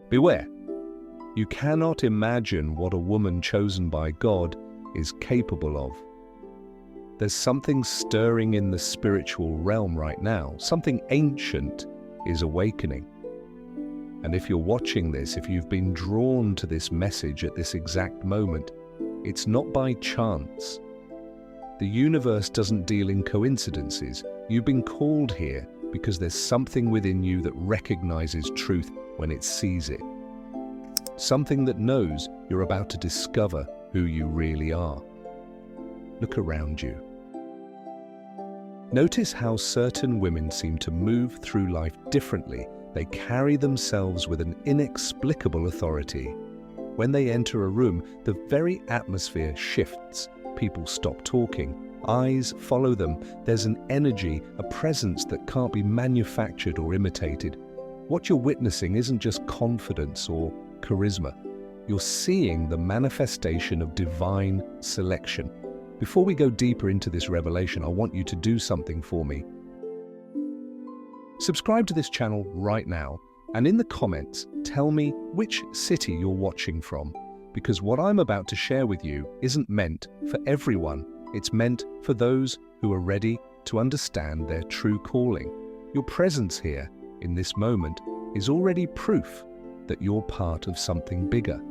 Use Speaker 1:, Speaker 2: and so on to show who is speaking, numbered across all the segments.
Speaker 1: Beware. You cannot imagine what a woman chosen by God is capable of. There's something stirring in the spiritual realm right now. Something ancient is awakening. And if you're watching this, if you've been drawn to this message at this exact moment, it's not by chance. The universe doesn't deal in coincidences. You've been called here because there's something within you that recognizes truth when it sees it. Something that knows you're about to discover who you really are. Look around you. Notice how certain women seem to move through life differently. They carry themselves with an inexplicable authority. When they enter a room, the very atmosphere shifts. People stop talking. Eyes follow them. There's an energy, a presence that can't be manufactured or imitated. What you're witnessing isn't just confidence or charisma. You're seeing the manifestation of divine selection. Before we go deeper into this revelation, I want you to do something for me. Subscribe to this channel right now, and in the comments, tell me which city you're watching from, because what I'm about to share with you isn't meant for everyone. It's meant for those who are ready to understand their true calling. Your presence here, in this moment, is already proof that you're part of something bigger.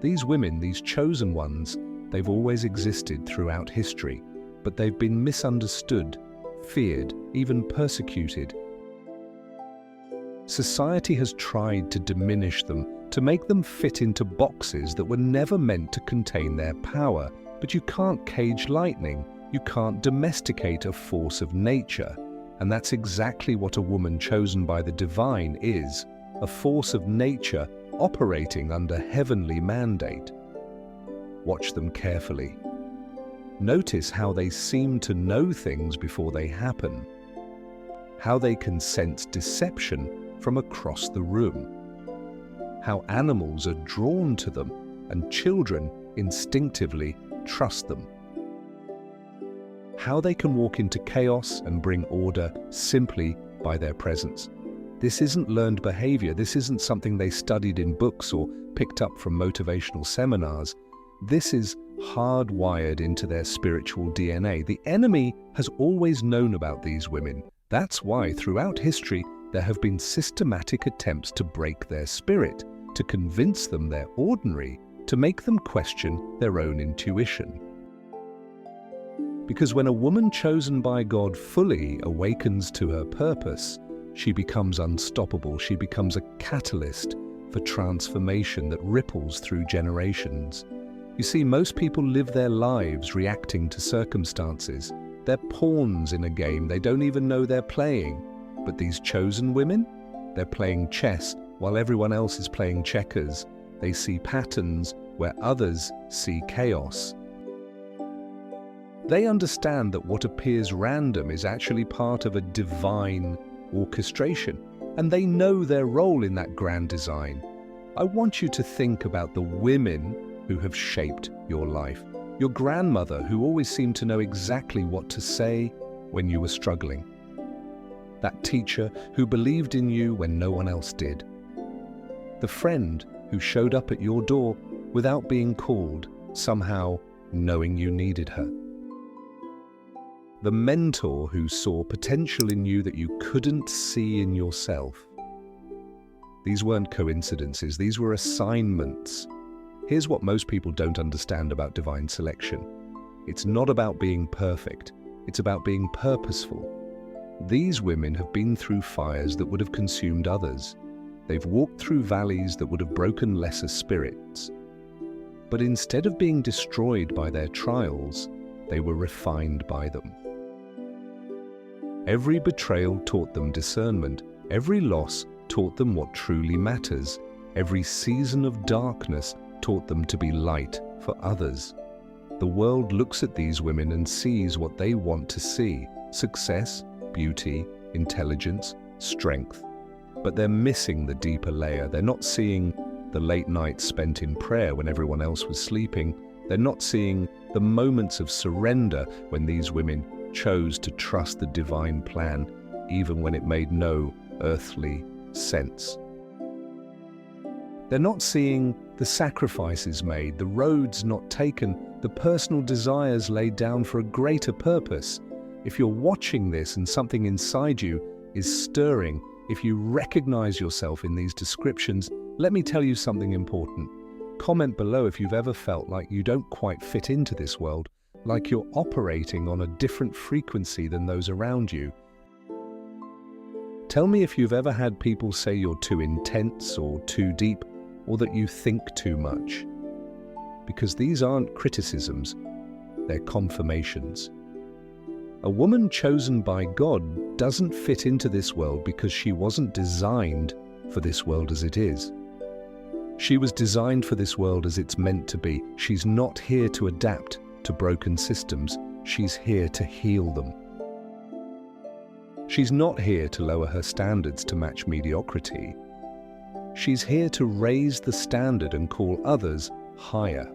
Speaker 1: These women, these chosen ones, they've always existed throughout history, but they've been misunderstood, feared, even persecuted. Society has tried to diminish them, to make them fit into boxes that were never meant to contain their power. But you can't cage lightning, you can't domesticate a force of nature. And that's exactly what a woman chosen by the divine is, a force of nature operating under heavenly mandate. Watch them carefully. Notice how they seem to know things before they happen, how they can sense deception from across the room, how animals are drawn to them and children instinctively trust them, how they can walk into chaos and bring order simply by their presence. This isn't learned behavior. This isn't something they studied in books or picked up from motivational seminars. This is hardwired into their spiritual DNA. The enemy has always known about these women. That's why throughout history there have been systematic attempts to break their spirit, to convince them they're ordinary, to make them question their own intuition. Because when a woman chosen by God fully awakens to her purpose, she becomes unstoppable. She becomes a catalyst for transformation that ripples through generations. You see, most people live their lives reacting to circumstances. They're pawns in a game they don't even know they're playing. But these chosen women, they're playing chess while everyone else is playing checkers. They see patterns where others see chaos. They understand that what appears random is actually part of a divine orchestration, and they know their role in that grand design. I want you to think about the women who have shaped your life. Your grandmother, who always seemed to know exactly what to say when you were struggling. That teacher who believed in you when no one else did. The friend who showed up at your door without being called, somehow knowing you needed her. The mentor who saw potential in you that you couldn't see in yourself. These weren't coincidences, these were assignments. Here's what most people don't understand about divine selection. It's not about being perfect, it's about being purposeful. These women have been through fires that would have consumed others. They've walked through valleys that would have broken lesser spirits. But instead of being destroyed by their trials, they were refined by them. Every betrayal taught them discernment. Every loss taught them what truly matters. Every season of darkness taught them to be light for others. The world looks at these women and sees what they want to see: success, beauty, intelligence, strength. But they're missing the deeper layer. They're not seeing the late nights spent in prayer when everyone else was sleeping. They're not seeing the moments of surrender when these women chose to trust the divine plan, even when it made no earthly sense. They're not seeing the sacrifices made, the roads not taken, the personal desires laid down for a greater purpose. If you're watching this and something inside you is stirring, if you recognize yourself in these descriptions, let me tell you something important. Comment below if you've ever felt like you don't quite fit into this world, like you're operating on a different frequency than those around you. Tell me if you've ever had people say you're too intense or too deep, or that you think too much. Because these aren't criticisms, they're confirmations. A woman chosen by God doesn't fit into this world because she wasn't designed for this world as it is. She was designed for this world as it's meant to be. She's not here to adapt to broken systems. She's here to heal them. She's not here to lower her standards to match mediocrity. She's here to raise the standard and call others higher.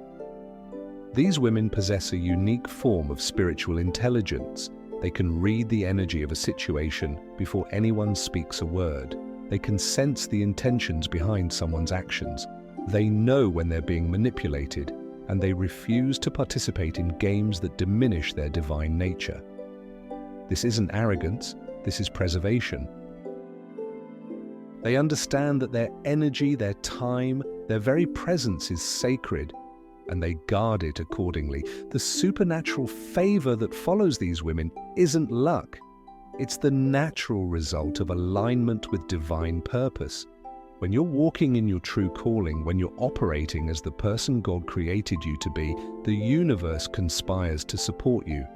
Speaker 1: These women possess a unique form of spiritual intelligence. They can read the energy of a situation before anyone speaks a word. They can sense the intentions behind someone's actions. They know when they're being manipulated, and they refuse to participate in games that diminish their divine nature. This isn't arrogance, this is preservation. They understand that their energy, their time, their very presence is sacred, and they guard it accordingly. The supernatural favor that follows these women isn't luck. It's the natural result of alignment with divine purpose. When you're walking in your true calling, when you're operating as the person God created you to be, the universe conspires to support you.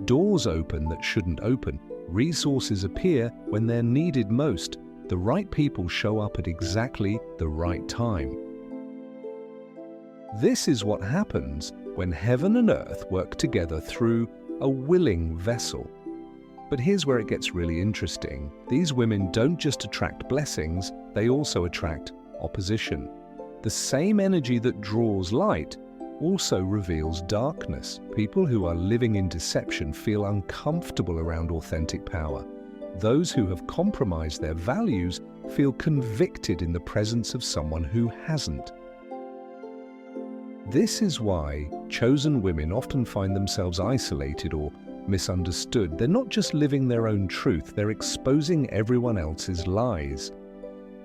Speaker 1: Doors open that shouldn't open. Resources appear when they're needed most. The right people show up at exactly the right time. This is what happens when heaven and earth work together through a willing vessel. But here's where it gets really interesting. These women don't just attract blessings, they also attract opposition. The same energy that draws light also reveals darkness. People who are living in deception feel uncomfortable around authentic power. Those who have compromised their values feel convicted in the presence of someone who hasn't. This is why chosen women often find themselves isolated or misunderstood. They're not just living their own truth, they're exposing everyone else's lies.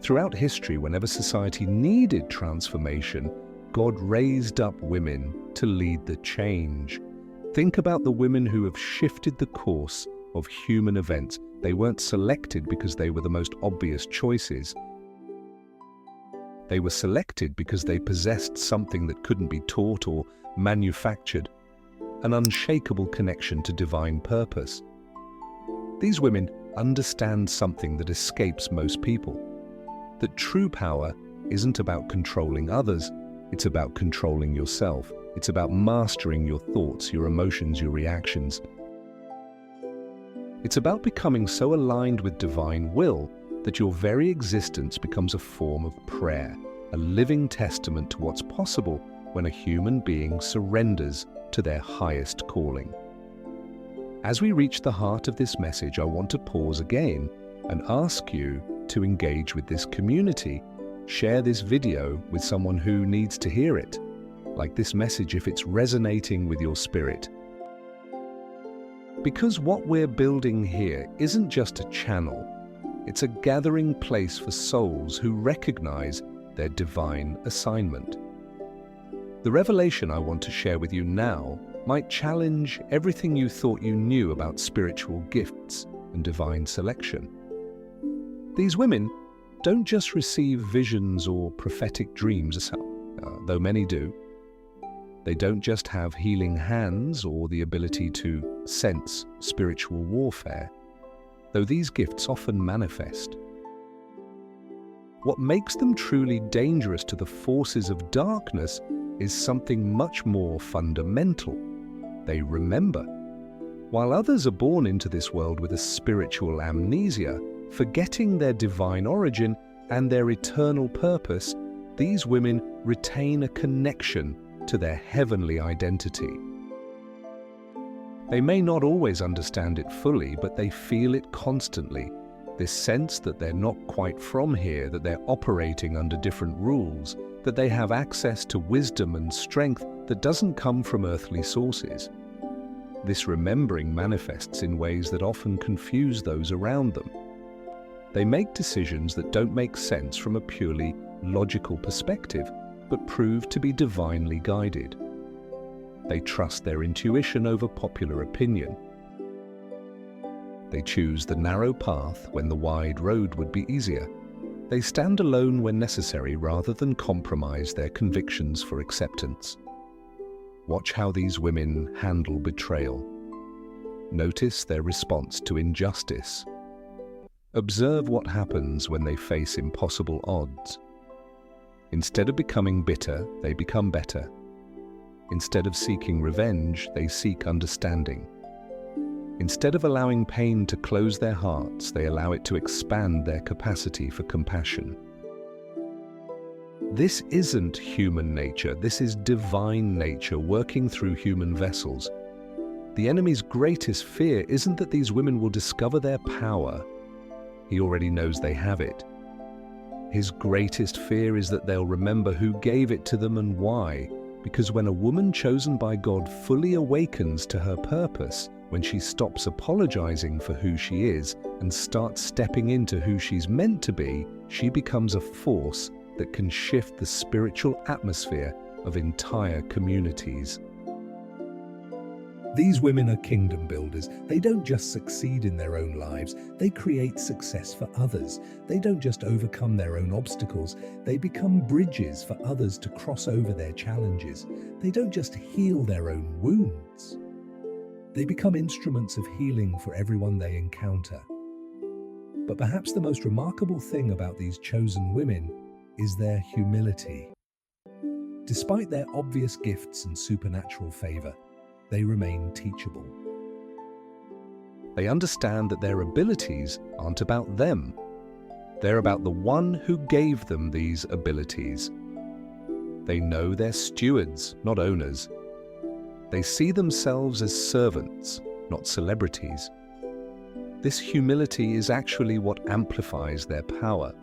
Speaker 1: Throughout history, whenever society needed transformation, God raised up women to lead the change. Think about the women who have shifted the course of human events. They weren't selected because they were the most obvious choices. They were selected because they possessed something that couldn't be taught or manufactured, an unshakable connection to divine purpose. These women understand something that escapes most people, that true power isn't about controlling others, it's about controlling yourself. It's about mastering your thoughts, your emotions, your reactions. It's about becoming so aligned with divine will that your very existence becomes a form of prayer, a living testament to what's possible when a human being surrenders to their highest calling. As we reach the heart of this message, I want to pause again and ask you to engage with this community. Share this video with someone who needs to hear it. Like this message if it's resonating with your spirit. Because what we're building here isn't just a channel, it's a gathering place for souls who recognize their divine assignment. The revelation I want to share with you now might challenge everything you thought you knew about spiritual gifts and divine selection. These women don't just receive visions or prophetic dreams, though many do. They don't just have healing hands or the ability to sense spiritual warfare, though these gifts often manifest. What makes them truly dangerous to the forces of darkness is something much more fundamental. They remember. While others are born into this world with a spiritual amnesia, forgetting their divine origin and their eternal purpose, these women retain a connection to their heavenly identity. They may not always understand it fully, but they feel it constantly. This sense that they're not quite from here, that they're operating under different rules, that they have access to wisdom and strength that doesn't come from earthly sources. This remembering manifests in ways that often confuse those around them. They make decisions that don't make sense from a purely logical perspective, but prove to be divinely guided. They trust their intuition over popular opinion. They choose the narrow path when the wide road would be easier. They stand alone when necessary rather than compromise their convictions for acceptance. Watch how these women handle betrayal. Notice their response to injustice. Observe what happens when they face impossible odds. Instead of becoming bitter, they become better. Instead of seeking revenge, they seek understanding. Instead of allowing pain to close their hearts, they allow it to expand their capacity for compassion. This isn't human nature, this is divine nature working through human vessels. The enemy's greatest fear isn't that these women will discover their power. He already knows they have it. His greatest fear is that they'll remember who gave it to them and why, because when a woman chosen by God fully awakens to her purpose, when she stops apologizing for who she is and starts stepping into who she's meant to be, she becomes a force that can shift the spiritual atmosphere of entire communities.
Speaker 2: These women are kingdom builders. They don't just succeed in their own lives, they create success for others. They don't just overcome their own obstacles, they become bridges for others to cross over their challenges. They don't just heal their own wounds. They become instruments of healing for everyone they encounter. But perhaps the most remarkable thing about these chosen women is their humility. Despite their obvious gifts and supernatural favor, they remain teachable.
Speaker 1: They understand that their abilities aren't about them. They're about the one who gave them these abilities. They know they're stewards, not owners. They see themselves as servants, not celebrities. This humility is actually what amplifies their power.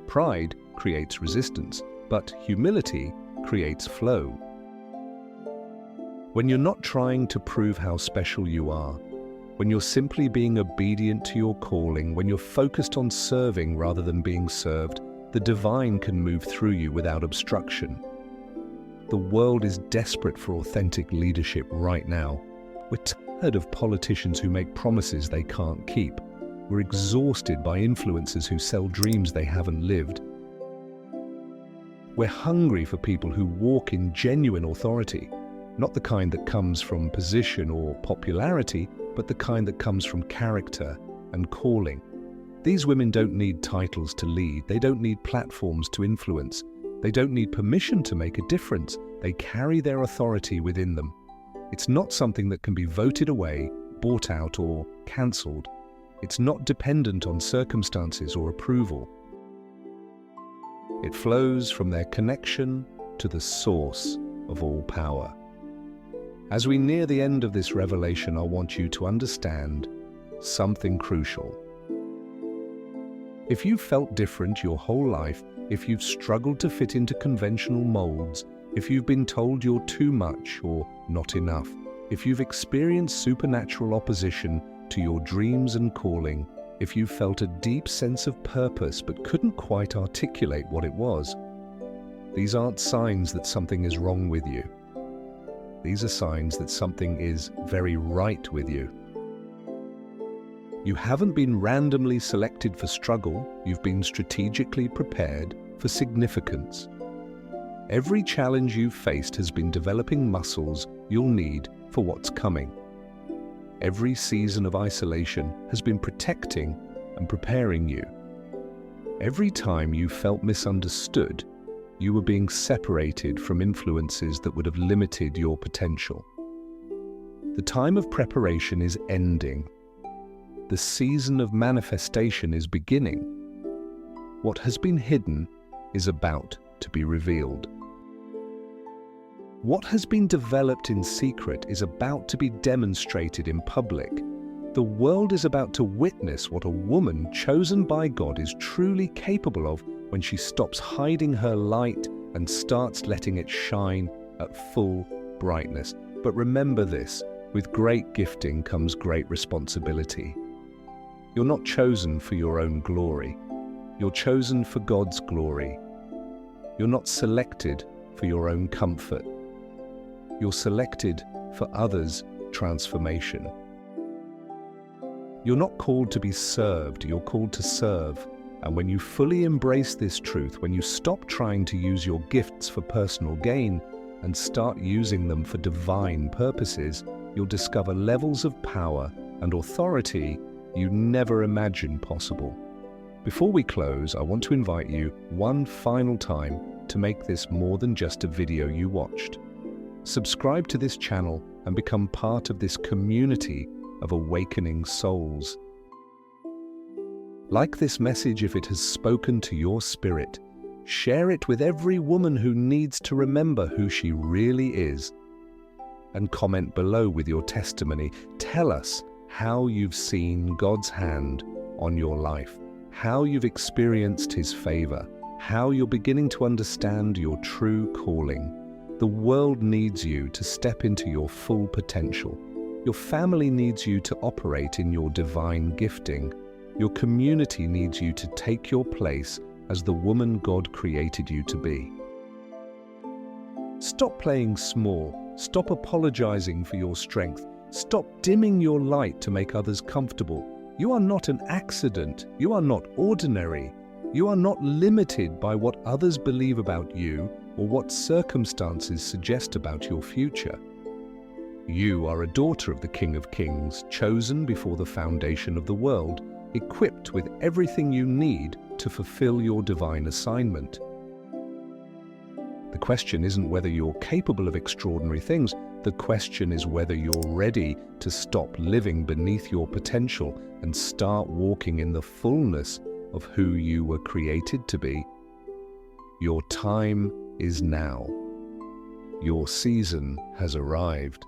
Speaker 1: Pride creates resistance, but humility creates flow. When you're not trying to prove how special you are, when you're simply being obedient to your calling, when you're focused on serving rather than being served, the divine can move through you without obstruction. The world is desperate for authentic leadership right now. We're tired of politicians who make promises they can't keep. We're exhausted by influencers who sell dreams they haven't lived. We're hungry for people who walk in genuine authority, not the kind that comes from position or popularity, but the kind that comes from character and calling. These women don't need titles to lead. They don't need platforms to influence. They don't need permission to make a difference. They carry their authority within them. It's not something that can be voted away, bought out, or cancelled. It's not dependent on circumstances or approval. It flows from their connection to the source of all power. As we near the end of this revelation, I want you to understand something crucial. If you've felt different your whole life, if you've struggled to fit into conventional molds, if you've been told you're too much or not enough, if you've experienced supernatural opposition to your dreams and calling, if you felt a deep sense of purpose but couldn't quite articulate what it was, these aren't signs that something is wrong with you. These are signs that something is very right with you. You haven't been randomly selected for struggle, you've been strategically prepared for significance. Every challenge you've faced has been developing muscles you'll need for what's coming. Every season of isolation has been protecting and preparing you. Every time you felt misunderstood, you were being separated from influences that would have limited your potential. The time of preparation is ending. The season of manifestation is beginning. What has been hidden is about to be revealed. What has been developed in secret is about to be demonstrated in public. The world is about to witness what a woman chosen by God is truly capable of when she stops hiding her light and starts letting it shine at full brightness. But remember this, with great gifting comes great responsibility. You're not chosen for your own glory. You're chosen for God's glory. You're not selected for your own comfort. You're selected for others' transformation. You're not called to be served, you're called to serve. And when you fully embrace this truth, when you stop trying to use your gifts for personal gain and start using them for divine purposes, you'll discover levels of power and authority you never imagined possible. Before we close, I want to invite you one final time to make this more than just a video you watched. Subscribe to this channel and become part of this community of awakening souls. Like this message if it has spoken to your spirit. Share it with every woman who needs to remember who she really is. And comment below with your testimony. Tell us how you've seen God's hand on your life, how you've experienced His favor, how you're beginning to understand your true calling. The world needs you to step into your full potential. Your family needs you to operate in your divine gifting. Your community needs you to take your place as the woman God created you to be. Stop playing small. Stop apologizing for your strength. Stop dimming your light to make others comfortable. You are not an accident. You are not ordinary. You are not limited by what others believe about you or what circumstances suggest about your future. You are a daughter of the King of Kings, chosen before the foundation of the world, equipped with everything you need to fulfill your divine assignment. The question isn't whether you're capable of extraordinary things. The question is whether you're ready to stop living beneath your potential and start walking in the fullness of who you were created to be. Your time is now. Your season has arrived.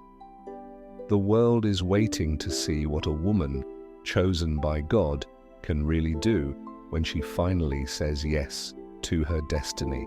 Speaker 1: The world is waiting to see what a woman chosen by God can really do when she finally says yes to her destiny.